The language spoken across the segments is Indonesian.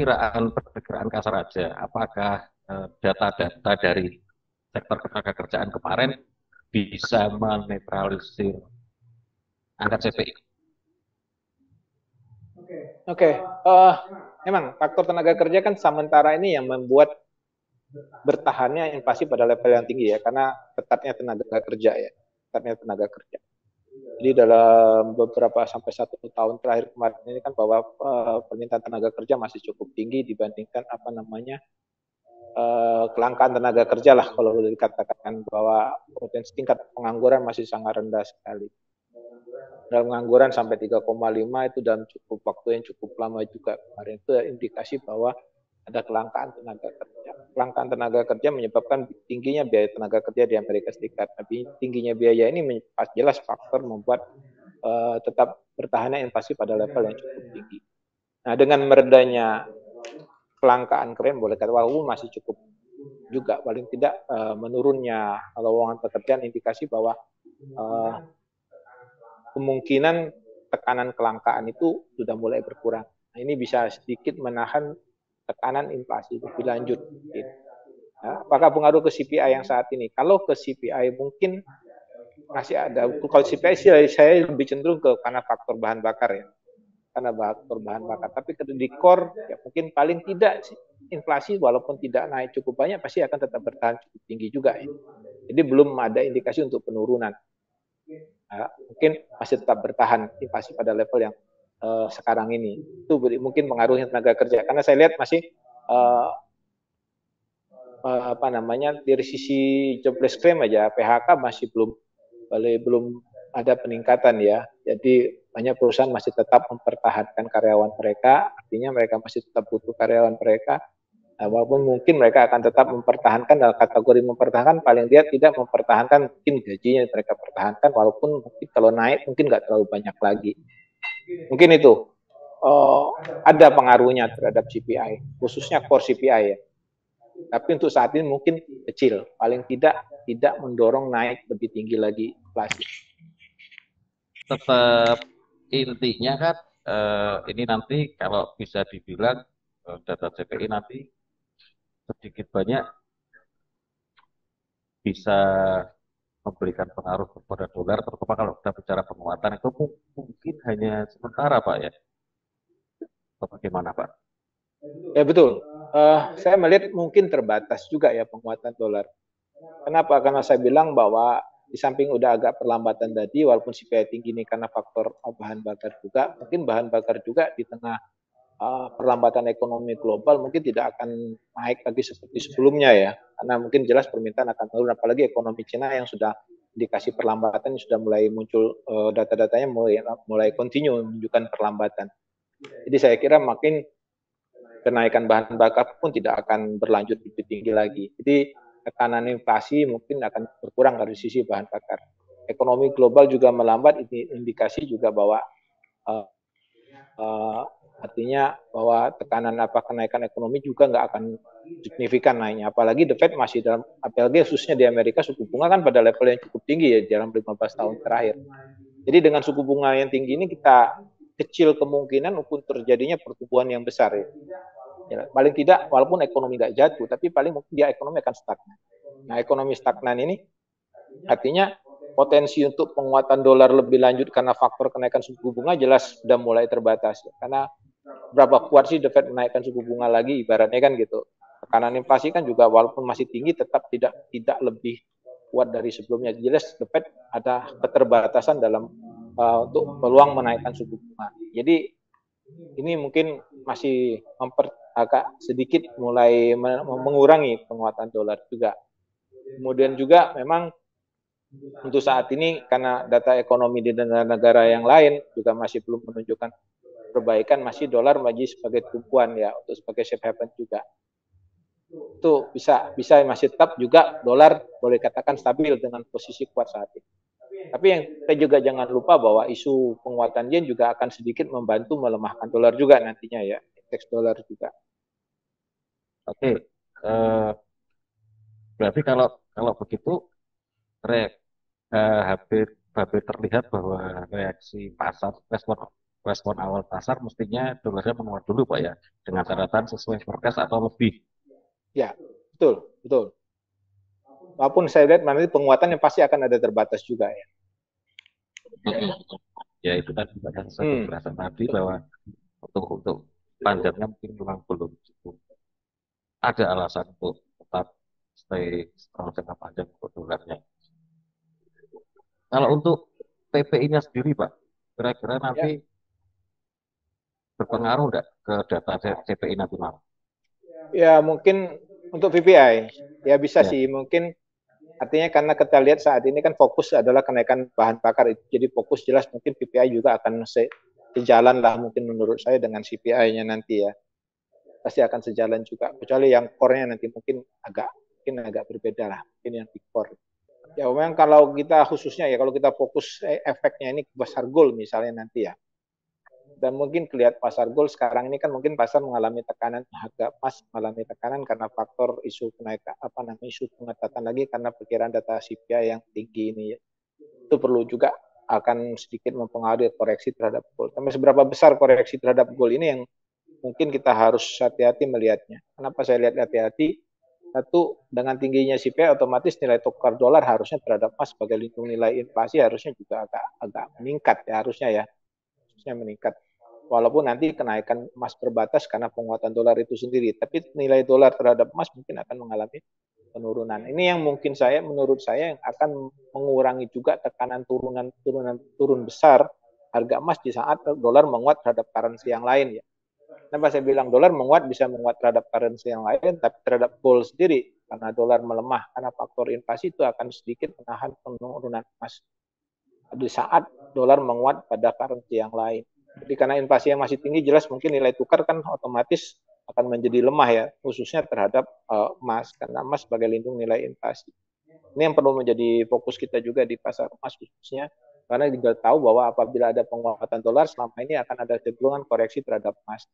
perkiraan kasar aja, apakah data-data dari sektor ketenaga kerjaan kemarin bisa menetralisir angka CPI? Oke, memang faktor tenaga kerja kan sementara ini yang membuat bertahannya inflasi pada level yang tinggi ya, karena ketatnya tenaga kerja ya, ketatnya tenaga kerja. Jadi dalam beberapa sampai 1 tahun terakhir kemarin ini kan bahwa permintaan tenaga kerja masih cukup tinggi dibandingkan apa namanya kelangkaan tenaga kerja lah kalau boleh dikatakan bahwa potensi tingkat pengangguran masih sangat rendah sekali. Dalam pengangguran sampai 3,5 itu dalam cukup waktu yang cukup lama juga kemarin itu indikasi bahwa ada kelangkaan tenaga kerja. Kelangkaan tenaga kerja menyebabkan tingginya biaya tenaga kerja di Amerika Serikat. Tapi tingginya biaya ini jelas faktor membuat tetap bertahannya inflasi pada level yang cukup tinggi. Nah, dengan meredanya kelangkaan keren boleh kata walaupun masih cukup juga paling tidak menurunnya lowongan pekerjaan indikasi bahwa kemungkinan tekanan kelangkaan itu sudah mulai berkurang. Nah, ini bisa sedikit menahan tekanan inflasi lebih lanjut. Gitu. Nah, apakah pengaruh ke CPI yang saat ini? Kalau ke CPI mungkin masih ada. Kalau CPI sih saya lebih cenderung ke karena faktor bahan bakar ya. Karena faktor bahan bakar. Tapi di core ya mungkin paling tidak inflasi walaupun tidak naik cukup banyak pasti akan tetap bertahan cukup tinggi juga ya. Jadi belum ada indikasi untuk penurunan. Nah, mungkin masih tetap bertahan inflasi pada level yang sekarang ini. Itu mungkin pengaruhnya tenaga kerja. Karena saya lihat masih uh, apa namanya dari sisi jobless claim aja PHK masih belum ada peningkatan ya. Jadi banyak perusahaan masih tetap mempertahankan karyawan mereka, artinya mereka masih tetap butuh karyawan mereka. Nah, walaupun mungkin mereka akan tetap mempertahankan dalam kategori mempertahankan, paling dia tidak mempertahankan mungkin gajinya mereka pertahankan, walaupun mungkin kalau naik mungkin nggak terlalu banyak lagi. Mungkin itu ada pengaruhnya terhadap CPI, khususnya core CPI ya. Tapi untuk saat ini mungkin kecil, paling tidak mendorong naik lebih tinggi lagi inflasi. Tetap intinya kan ini nanti kalau bisa dibilang data CPI nanti sedikit banyak bisa memberikan pengaruh kepada dolar, terutama kalau kita bicara penguatan itu mungkin hanya sementara Pak ya. Atau bagaimana Pak? Ya betul. Saya melihat mungkin terbatas juga ya penguatan dolar. Kenapa? Karena saya bilang bahwa di samping udah agak perlambatan tadi, walaupun CPI tinggi ini karena faktor bahan bakar juga, mungkin bahan bakar juga di tengah perlambatan ekonomi global mungkin tidak akan naik lagi seperti sebelumnya ya. Karena mungkin jelas permintaan akan turun, apalagi ekonomi Cina yang sudah indikasi perlambatan sudah mulai muncul data-datanya mulai continue menunjukkan perlambatan. Jadi saya kira makin kenaikan bahan bakar pun tidak akan berlanjut lebih tinggi lagi. Jadi tekanan inflasi mungkin akan berkurang dari sisi bahan bakar. Ekonomi global juga melambat, ini indikasi juga bahwa uh, uh, artinya bahwa tekanan kenaikan ekonomi juga nggak akan signifikan naiknya. Apalagi The Fed masih dalam, apalagi khususnya di Amerika suku bunga kan pada level yang cukup tinggi ya dalam 15 tahun terakhir. Jadi dengan suku bunga yang tinggi ini kita kecil kemungkinan untuk terjadinya pertumbuhan yang besar ya. Ya, paling tidak walaupun ekonomi nggak jatuh, tapi paling mungkin dia ekonomi akan stagnan. Nah, ekonomi stagnan ini artinya potensi untuk penguatan dolar lebih lanjut karena faktor kenaikan suku bunga jelas sudah mulai terbatas. Karena berapa kuat sih The Fed menaikkan suku bunga lagi, ibaratnya kan gitu. Tekanan inflasi kan juga walaupun masih tinggi tetap tidak lebih kuat dari sebelumnya. Jelas The Fed ada keterbatasan dalam untuk peluang menaikkan suku bunga. Jadi ini mungkin masih agak sedikit mulai mengurangi penguatan dolar juga. Kemudian juga memang untuk saat ini karena data ekonomi di negara-negara yang lain juga masih belum menunjukkan perbaikan, masih dolar masih sebagai tumpuan ya untuk sebagai safe haven juga. Itu bisa masih tetap juga dolar boleh katakan stabil dengan posisi kuat saat ini. Tapi yang kita juga jangan lupa bahwa isu penguatan yen juga akan sedikit membantu melemahkan dolar juga nantinya ya, indeks dolar juga. Oke, berarti kalau kalau begitu re, hampir hampir terlihat bahwa reaksi pasar respon respon awal pasar mestinya dolarnya menguat dulu Pak ya, dengan catatan sesuai forecast atau lebih. Ya, betul, betul. Walaupun saya lihat nanti penguatannya pasti akan ada terbatas juga ya. Ya itu tadi banyak saya Hmm. penjelasan tadi bahwa untuk panjangnya mungkin memang belum cukup. Ada alasan untuk tetap stay kalau jangka panjang untuk dolarnya. Kalau untuk PPI-nya sendiri Pak, kira-kira nanti Ya, berpengaruh nggak ke data CPI nanti malam? ya mungkin untuk PPI ya bisa Ya, sih mungkin artinya karena kita lihat saat ini kan fokus adalah kenaikan bahan bakar itu. Jadi fokus jelas mungkin PPI juga akan sejalan lah mungkin menurut saya dengan CPI-nya nanti ya. Pasti akan sejalan juga. Kecuali yang core-nya nanti mungkin agak berbeda lah. Mungkin yang big core. Ya memang kalau kita khususnya ya kalau kita fokus efeknya ini ke pasar gold misalnya nanti ya. Dan mungkin kelihatan pasar gold sekarang ini kan mungkin pasar mengalami tekanan harga emas mengalami tekanan karena faktor isu kenaikan apa namanya isu pengetatan lagi karena perkiraan data CPI yang tinggi ini ya. Itu perlu juga akan sedikit mempengaruhi koreksi terhadap gold. Tapi seberapa besar koreksi terhadap gold ini yang mungkin kita harus hati-hati melihatnya. Kenapa saya lihat hati-hati? Satu, dengan tingginya CPI otomatis nilai tukar dolar harusnya terhadap emas sebagai lindung nilai inflasi harusnya juga agak meningkat ya harusnya ya. Harusnya meningkat walaupun nanti kenaikan emas terbatas karena penguatan dolar itu sendiri, tapi nilai dolar terhadap emas mungkin akan mengalami penurunan. Ini yang mungkin menurut saya yang akan mengurangi juga tekanan turun besar harga emas di saat dolar menguat terhadap currency yang lain ya. Kenapa saya bilang dolar menguat bisa menguat terhadap currency yang lain, tapi terhadap gold sendiri karena dolar melemah karena faktor inflasi itu akan sedikit menahan penurunan emas di saat dolar menguat pada currency yang lain. Jadi karena inflasi yang masih tinggi, jelas mungkin nilai tukar kan otomatis akan menjadi lemah ya, khususnya terhadap emas, karena emas sebagai lindung nilai inflasi. Ini yang perlu menjadi fokus kita juga di pasar emas khususnya, karena kita tahu bahwa apabila ada penguatan dolar, selama ini akan ada cenderungan koreksi terhadap emas.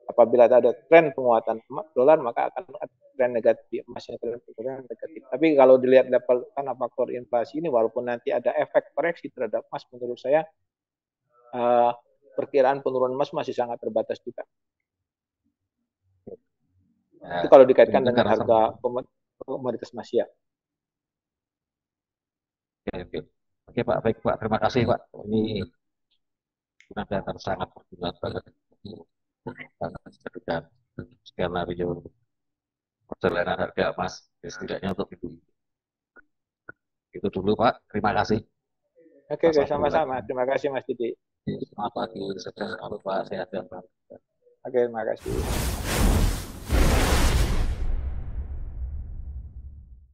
Apabila ada tren penguatan dolar, maka akan ada tren negatif emasnya tren negatif. Tapi kalau dilihat level karena faktor inflasi ini, walaupun nanti ada efek koreksi terhadap emas, menurut saya uh, perkiraan penurunan emas masih sangat terbatas juga. ya Itu kalau dikaitkan mungkin dengan karena sama. harga komoditas emas ya. Oke, oke. Oke Pak, baik Pak, terima kasih Pak. Ini benar-benar sangat berguna banget. Dan skenario perjalanan harga emas setidaknya untuk itu. Itu dulu Pak, terima kasih Oke, atas oke, sama-sama. obrolannya. Terima kasih Mas Didi. Selamat pagi, sukses selalu Pak, sehat dan Pak. Oke, terima kasih.